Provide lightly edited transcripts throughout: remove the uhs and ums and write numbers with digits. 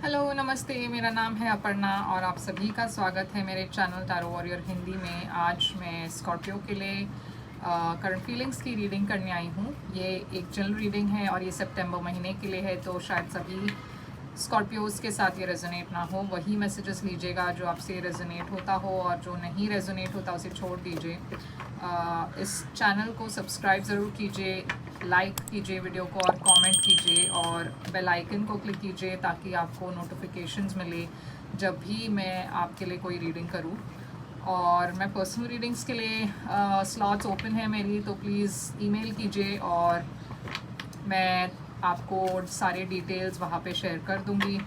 Hello नमस्ते, मेरा नाम है अपर्णा और आप सभी का स्वागत है मेरे चैनल टैरो वॉरियर हिंदी में। आज मैं स्कॉर्पियो के लिए करंट फीलिंग्स की रीडिंग करने आई हूँ। ये एक जनरल रीडिंग है और ये सितंबर महीने के लिए है, तो शायद सभी स्कॉर्पियोज़ के साथ ये रेजोनेट ना हो। वही मैसेजेस लीजिएगा जो आपसे रेजोनेट होता हो, और जो नहीं रेजोनेट होता उसे छोड़ दीजिए। इस चैनल को सब्सक्राइब ज़रूर कीजिए, लाइक कीजिए वीडियो को और कमेंट कीजिए, और बेल आइकन को क्लिक कीजिए ताकि आपको नोटिफिकेशंस मिले जब भी मैं आपके लिए कोई रीडिंग करूं। और मैं पर्सनल रीडिंग्स के लिए स्लॉट्स ओपन है मेरी, तो प्लीज़ ईमेल कीजिए और मैं आपको सारे डिटेल्स वहाँ पे शेयर कर दूँगी।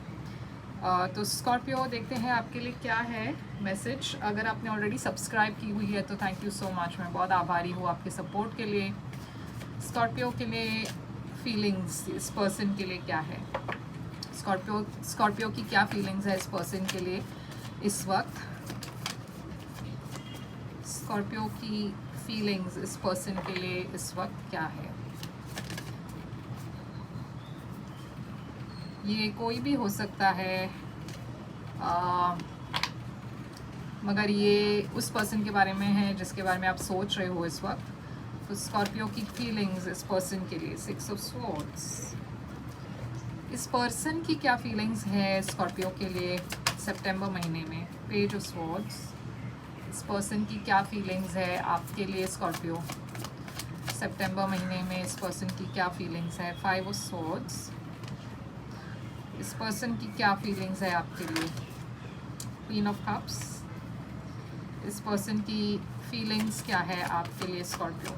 तो स्कॉर्पियो, देखते हैं आपके लिए क्या है मैसेज। अगर आपने ऑलरेडी सब्सक्राइब की हुई है तो थैंक यू सो मच, मैं बहुत आभारी हूँ आपके सपोर्ट के लिए। स्कॉर्पियो के लिए फीलिंग्स इस पर्सन के लिए क्या है? स्कॉर्पियो की क्या फीलिंग्स है इस पर्सन के लिए इस वक्त? स्कॉर्पियो की फीलिंग्स इस पर्सन के लिए इस वक्त क्या है? ये कोई भी हो सकता है, मगर ये उस पर्सन के बारे में है जिसके बारे में आप सोच रहे हो इस वक्त। तो स्कॉर्पियो की फीलिंग्स इस पर्सन के लिए, 6 ऑफ स्वॉर्ड्स। इस पर्सन की क्या फीलिंग्स है स्कॉर्पियो के लिए सितंबर महीने में? Page of swords. इस पर्सन की क्या फीलिंग्स है आपके लिए स्कॉर्पियो सितंबर महीने में? इस पर्सन की क्या फीलिंग्स है? 5 ऑफ स्वॉर्ड्स। इस पर्सन की क्या फीलिंग्स है आपके लिए? Queen of cups. इस पर्सन की फीलिंग्स क्या है आपके लिए स्कॉर्पियो?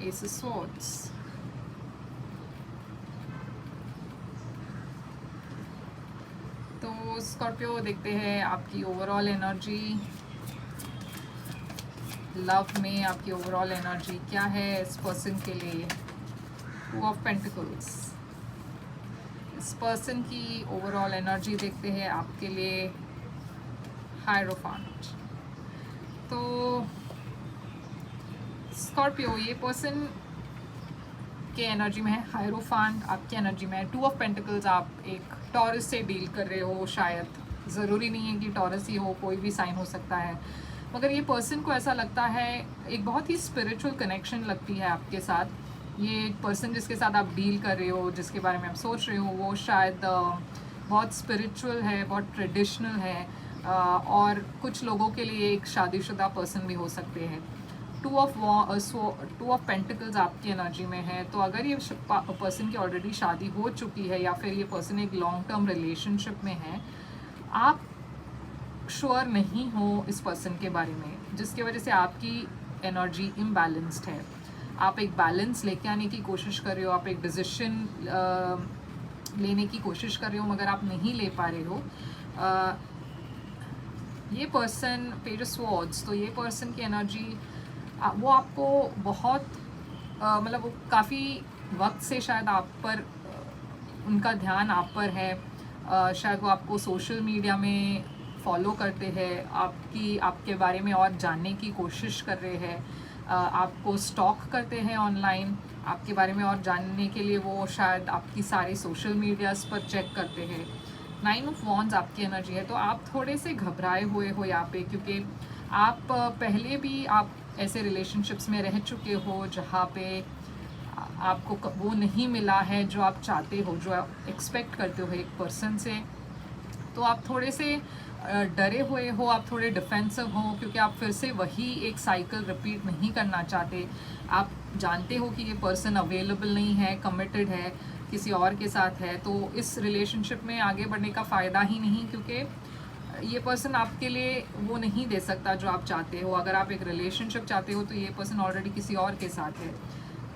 S of swords. तो स्कॉर्पियो, देखते हैं आपकी ओवरऑल एनर्जी लव में। आपकी ओवरऑल एनर्जी क्या है इस पर्सन के लिए? 2 ऑफ पेंटिकल्स। इस पर्सन की ओवरऑल एनर्जी देखते हैं आपके लिए, हायरोफांट। तो स्कॉर्पियो, ये पर्सन के एनर्जी में है हायरोफांट, आपकी एनर्जी में है 2 ऑफ पेंटिकल्स। आप एक टॉरस से डील कर रहे हो, शायद ज़रूरी नहीं है कि टॉरस ही हो, कोई भी साइन हो सकता है। मगर ये पर्सन को ऐसा लगता है, एक बहुत ही स्पिरिचुअल कनेक्शन लगती है आपके साथ। ये पर्सन जिसके साथ आप डील कर रहे हो, जिसके बारे में आप सोच रहे हो, वो शायद बहुत स्पिरिचुअल है, बहुत ट्रेडिशनल है, और कुछ लोगों के लिए एक शादीशुदा पर्सन भी हो सकते हैं। 2 ऑफ पेंटिकल्स आपकी एनर्जी में है। तो अगर ये पर्सन की ऑलरेडी शादी हो चुकी है या फिर ये पर्सन एक लॉन्ग टर्म रिलेशनशिप में है, आप श्योर नहीं हो इस पर्सन के बारे में, जिसकी वजह से आपकी एनर्जी इम्बैलेंस्ड है। आप एक बैलेंस लेके आने की कोशिश कर रहे हो, आप एक डिसीजन लेने की कोशिश कर रहे हो, मगर आप नहीं ले पा रहे हो। ये पर्सन, पेज ऑफ स्वॉर्ड्स, तो ये पर्सन की एनर्जी वो आपको बहुत मतलब वो काफ़ी वक्त से शायद आप पर उनका ध्यान आप पर है। शायद वो आपको सोशल मीडिया में फॉलो करते हैं, आपके बारे में और जानने की कोशिश कर रहे हैं, आपको स्टॉक करते हैं ऑनलाइन, आपके बारे में और जानने के लिए वो शायद आपकी सारे सोशल मीडियाज़ पर चेक करते हैं। 9 ऑफ वॉन्ड्स आपकी एनर्जी है। तो आप थोड़े से घबराए हुए हो यहाँ पे, क्योंकि आप पहले भी आप ऐसे रिलेशनशिप्स में रह चुके हो जहाँ पे आपको वो नहीं मिला है जो आप चाहते हो, जो आप एक्सपेक्ट करते हो एक पर्सन से। तो आप थोड़े से डरे हुए हो, आप थोड़े डिफेंसिव हो, क्योंकि आप फिर से वही एक साइकिल रिपीट नहीं करना चाहते। आप जानते हो कि ये पर्सन अवेलेबल नहीं है, कमिटेड है, किसी और के साथ है, तो इस रिलेशनशिप में आगे बढ़ने का फ़ायदा ही नहीं, क्योंकि ये पर्सन आपके लिए वो नहीं दे सकता जो आप चाहते हो। अगर आप एक रिलेशनशिप चाहते हो तो ये पर्सन ऑलरेडी किसी और के साथ है।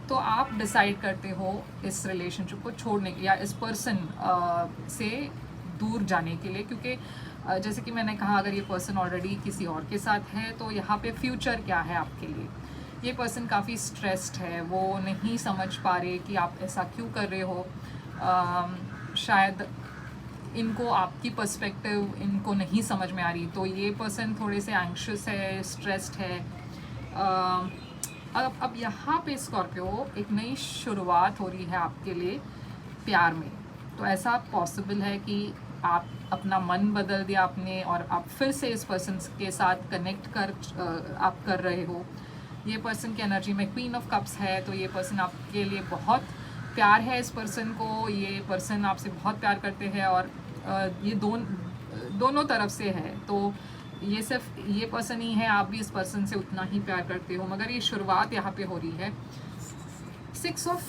तो आप डिसाइड करते हो इस रिलेशनशिप को छोड़ने के, या इस पर्सन से दूर जाने के लिए, क्योंकि जैसे कि मैंने कहा, अगर ये पर्सन ऑलरेडी किसी और के साथ है तो यहाँ पे फ्यूचर क्या है आपके लिए? ये पर्सन काफ़ी स्ट्रेस्ड है, वो नहीं समझ पा रहे कि आप ऐसा क्यों कर रहे हो। शायद इनको आपकी पर्सपेक्टिव इनको नहीं समझ में आ रही, तो ये पर्सन थोड़े से एंग्शियस है, स्ट्रेस्ड है। अब यहाँ पे स्कॉर्पियो, एक नई शुरुआत हो रही है आपके लिए प्यार में। तो ऐसा पॉसिबल है कि आप अपना मन बदल दिया आपने और आप फिर से इस पर्सन के साथ कनेक्ट आप कर रहे हो। ये पर्सन की एनर्जी में क्वीन ऑफ कप्स है, तो ये पर्सन आपके लिए बहुत प्यार है इस पर्सन को, ये पर्सन आपसे बहुत प्यार करते हैं और ये दोनों तरफ से है। तो ये सिर्फ ये पर्सन ही है, आप भी इस पर्सन से उतना ही प्यार करते हो, मगर ये शुरुआत यहाँ पे हो रही है 6 ऑफ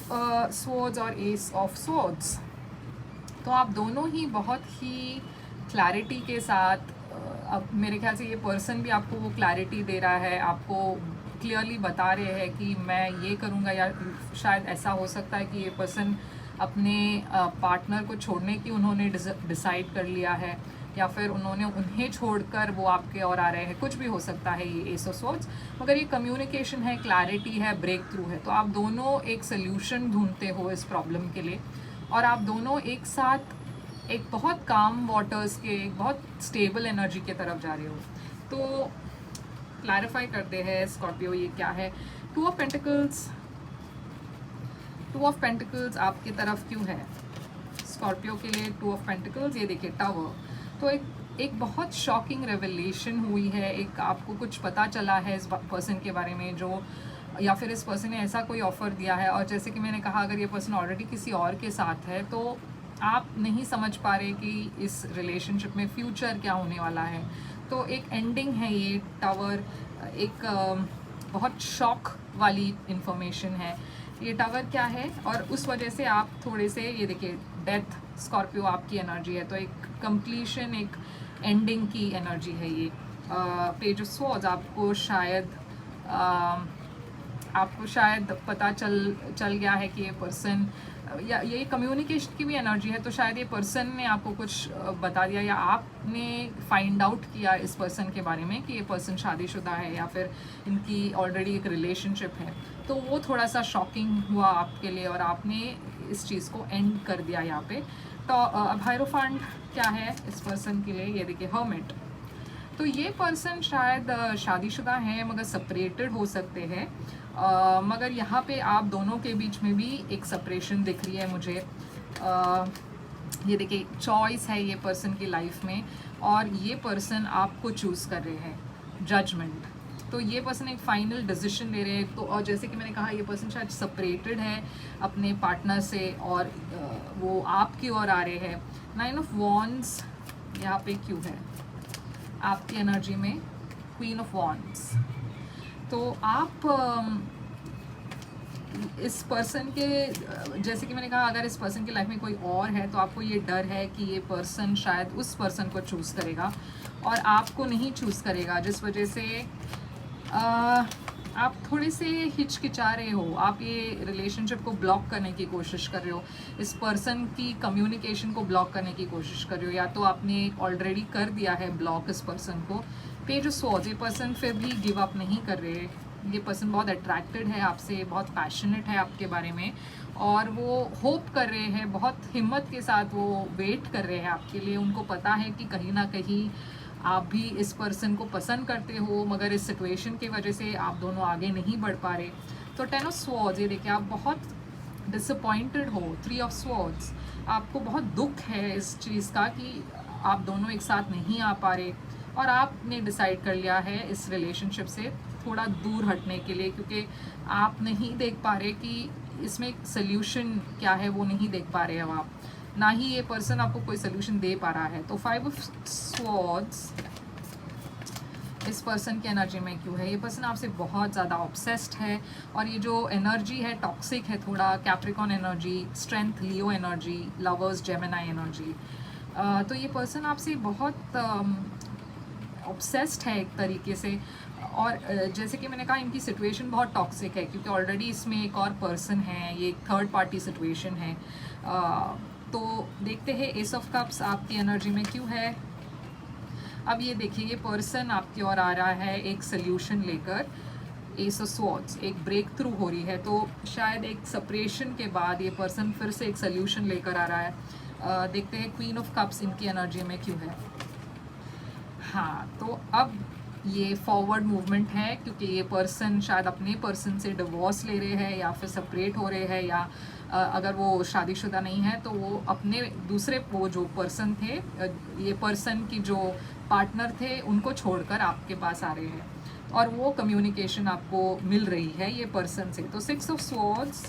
स्वॉर्ड्स और एस ऑफ स्वॉर्ड्स। तो आप दोनों ही बहुत ही क्लैरिटी के साथ अब मेरे ख्याल से ये पर्सन भी आपको वो क्लैरिटी दे रहा है, आपको क्लियरली बता रहे हैं कि मैं ये करूँगा, या शायद ऐसा हो सकता है कि ये पर्सन अपने पार्टनर को छोड़ने की उन्होंने डिसाइड कर लिया है, या फिर उन्हें छोड़कर वो आपके और आ रहे हैं, कुछ भी हो सकता है ये एस ऑफ स्वॉर्ड्स। मगर ये कम्युनिकेशन है, क्लैरिटी है, ब्रेक थ्रू है। तो आप दोनों एक सोल्यूशन ढूंढते हो इस प्रॉब्लम के लिए, और आप दोनों एक साथ एक बहुत काम वाटर्स के, एक बहुत स्टेबल एनर्जी के तरफ जा रहे हो। तो क्लैरिफाई करते हैं स्कॉर्पियो ये क्या है। 2 ऑफ पेंटिकल्स, 2 ऑफ पेंटिकल्स आपकी तरफ क्यों है स्कॉर्पियो के लिए? 2 ऑफ पेंटिकल्स, ये देखिए टावर। तो एक बहुत शॉकिंग रेवलेशन हुई है, एक आपको कुछ पता चला है इस पर्सन के बारे में, जो या फिर इस पर्सन ने ऐसा कोई ऑफ़र दिया है। और जैसे कि मैंने कहा, अगर ये पर्सन ऑलरेडी किसी और के साथ है तो आप नहीं समझ पा रहे कि इस रिलेशनशिप में फ्यूचर क्या होने वाला है। तो एक एंडिंग है ये टावर, एक बहुत शॉक वाली इंफॉर्मेशन है ये टावर क्या है, और उस वजह से आप थोड़े से, ये देखिए डेथ स्कॉर्पियो आपकी एनर्जी है, तो एक कंप्लीशन, एक एंडिंग की एनर्जी है ये। पेज ऑफ स्वॉर्ड्स, आपको शायद पता चल गया है कि ये पर्सन, या ये कम्युनिकेशन की भी एनर्जी है, तो शायद ये पर्सन ने आपको कुछ बता दिया, या आपने फाइंड आउट किया इस पर्सन के बारे में कि ये पर्सन शादीशुदा है या फिर इनकी ऑलरेडी एक रिलेशनशिप है। तो वो थोड़ा सा शॉकिंग हुआ आपके लिए और आपने इस चीज़ को एंड कर दिया यहाँ पे। तो अब हायरोफेंट क्या है इस पर्सन के लिए? ये देखिए हर्मिट। तो ये पर्सन शायद शादीशुदा हैं मगर सेपरेटेड हो सकते हैं, मगर यहाँ पे आप दोनों के बीच में भी एक सेपरेशन दिख रही है मुझे। ये देखिए चॉइस है ये पर्सन की लाइफ में, और ये पर्सन आपको चूज़ कर रहे हैं, जजमेंट। तो ये पर्सन एक फाइनल डिसीजन ले रहे हैं। तो और जैसे कि मैंने कहा, ये पर्सन शायद सेपरेटेड है अपने पार्टनर से, और वो आपकी ओर आ रहे हैं। 9 ऑफ वॉन्ड्स यहाँ पे क्यों है आपकी एनर्जी में? Queen of wands. तो आप इस पर्सन के, जैसे कि मैंने कहा, अगर इस पर्सन की लाइफ में कोई और है तो आपको ये डर है कि ये पर्सन शायद उस पर्सन को चूज़ करेगा और आपको नहीं चूज़ करेगा, जिस वजह से आप थोड़े से हिचकिचा रहे हो, आप ये रिलेशनशिप को ब्लॉक करने की कोशिश कर रहे हो, इस पर्सन की कम्युनिकेशन को ब्लॉक करने की कोशिश कर रहे हो, या तो आपने ऑलरेडी कर दिया है ब्लॉक इस पर्सन को। पेज ऑफ स्वॉर्ड्स, ये पर्सन फिर भी गिव अप नहीं कर रहे। ये पर्सन बहुत अट्रैक्टेड है आपसे, बहुत पैशनेट है आपके बारे में, और वो होप कर रहे हैं, बहुत हिम्मत के साथ वो वेट कर रहे हैं आपके लिए। उनको पता है कि कहीं ना कहीं आप भी इस पर्सन को पसंद करते हो, मगर इस सिचुएशन की वजह से आप दोनों आगे नहीं बढ़ पा रहे। तो 10 ऑफ स्वॉर्ड्स, ये देखिए आप बहुत डिसअपॉइंटेड हो। 3 ऑफ स्वॉर्ड्स, आपको बहुत दुख है इस चीज़ का कि आप दोनों एक साथ नहीं आ पा रहे, और आपने डिसाइड कर लिया है इस रिलेशनशिप से थोड़ा दूर हटने के लिए, क्योंकि आप नहीं देख पा रहे कि इसमें एक सोल्यूशन क्या है, वो नहीं देख पा रहे हो आप, ना ही ये पर्सन आपको कोई सोल्यूशन दे पा रहा है। तो 5 ऑफ स्वॉर्ड्स इस पर्सन की एनर्जी में क्यों है? ये पर्सन आपसे बहुत ज़्यादा ऑब्सेस्ड है, और ये जो एनर्जी है टॉक्सिक है थोड़ा, कैप्रिकॉन एनर्जी, स्ट्रेंथ लियो एनर्जी, लवर्स जेमिनी एनर्जी। तो ये पर्सन आपसे बहुत ऑब्सेस्ड है एक तरीके से, और जैसे कि मैंने कहा, इनकी सिचुएशन बहुत टॉक्सिक है, क्योंकि ऑलरेडी इसमें एक और पर्सन है, ये एक थर्ड पार्टी सिचुएशन है। तो देखते हैं एस ऑफ कप्स आपकी एनर्जी में क्यों है। अब ये देखिए, ये पर्सन आपकी ओर आ रहा है एक सोल्यूशन लेकर। एस ऑफ स्वॉर्ड्स, एक ब्रेक थ्रू हो रही है, तो शायद एक सेपरेशन के बाद ये पर्सन फिर से एक सोल्यूशन लेकर आ रहा है। देखते हैं क्वीन ऑफ कप्स इनकी एनर्जी में क्यों है। हाँ, तो अब ये फॉरवर्ड मूवमेंट है, क्योंकि ये पर्सन शायद अपने पर्सन से डिवोर्स ले रहे हैं, या फिर सेपरेट हो रहे हैं, या अगर वो शादीशुदा नहीं है तो वो अपने दूसरे वो जो पर्सन थे, ये पर्सन की जो पार्टनर थे उनको छोड़कर आपके पास आ रहे हैं और वो कम्युनिकेशन आपको मिल रही है ये पर्सन से। तो 6 ऑफ स्वॉर्ड्स,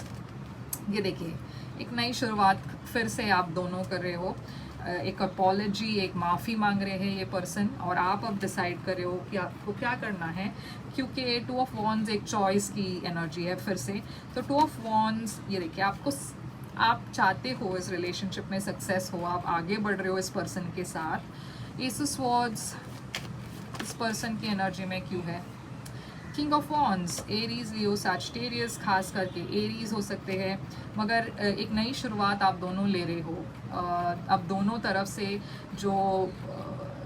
ये देखिए एक नई शुरुआत फिर से आप दोनों कर रहे हो, एक अपॉलॉजी, एक माफ़ी मांग रहे हैं ये पर्सन और आप अब डिसाइड कर रहे हो कि आपको क्या करना है, क्योंकि 2 ऑफ वॉन्ड्स एक चॉइस की एनर्जी है फिर से। तो 2 ऑफ वॉन्ड्स, ये देखिए आप चाहते हो इस रिलेशनशिप में सक्सेस हो, आप आगे बढ़ रहे हो इस पर्सन के साथ। एस ऑफ स्वॉर्ड्स इस पर्सन की एनर्जी में क्यों है? King of wands, Aries, Leo, Sagittarius, खास करके एरीज हो सकते हैं, मगर एक नई शुरुआत आप दोनों ले रहे हो। अब दोनों तरफ से जो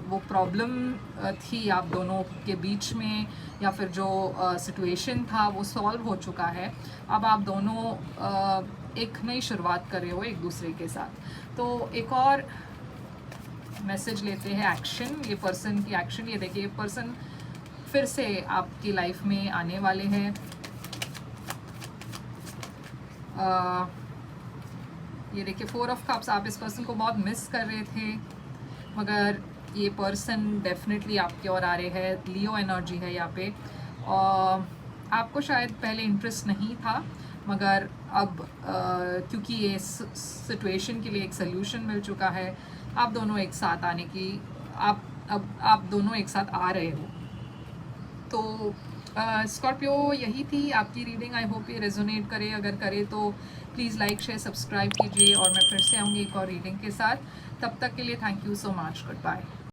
वो प्रॉब्लम थी आप दोनों के बीच में या फिर जो सिचुएशन था वो सॉल्व हो चुका है। अब आप दोनों एक नई शुरुआत कर रहे हो एक दूसरे के साथ। तो एक और मैसेज लेते हैं, एक्शन, ये पर्सन की एक्शन। ये देखिए पर्सन फिर से आपकी लाइफ में आने वाले हैं। ये देखिए 4 ऑफ कप्स, आप इस पर्सन को बहुत मिस कर रहे थे, मगर ये पर्सन डेफिनेटली आपकी ओर आ रहे हैं। लियो एनर्जी है यहाँ पे। आपको शायद पहले इंटरेस्ट नहीं था, मगर अब क्योंकि ये सिचुएशन के लिए एक सोल्यूशन मिल चुका है, आप दोनों एक साथ आने की आप दोनों एक साथ आ रहे हो। तो स्कॉर्पियो, यही थी आपकी रीडिंग। आई होप ये रेजोनेट करे, अगर करे तो प्लीज़ लाइक शेयर सब्सक्राइब कीजिए और मैं फिर से आऊँगी एक और रीडिंग के साथ। तब तक के लिए thank you so much, good bye.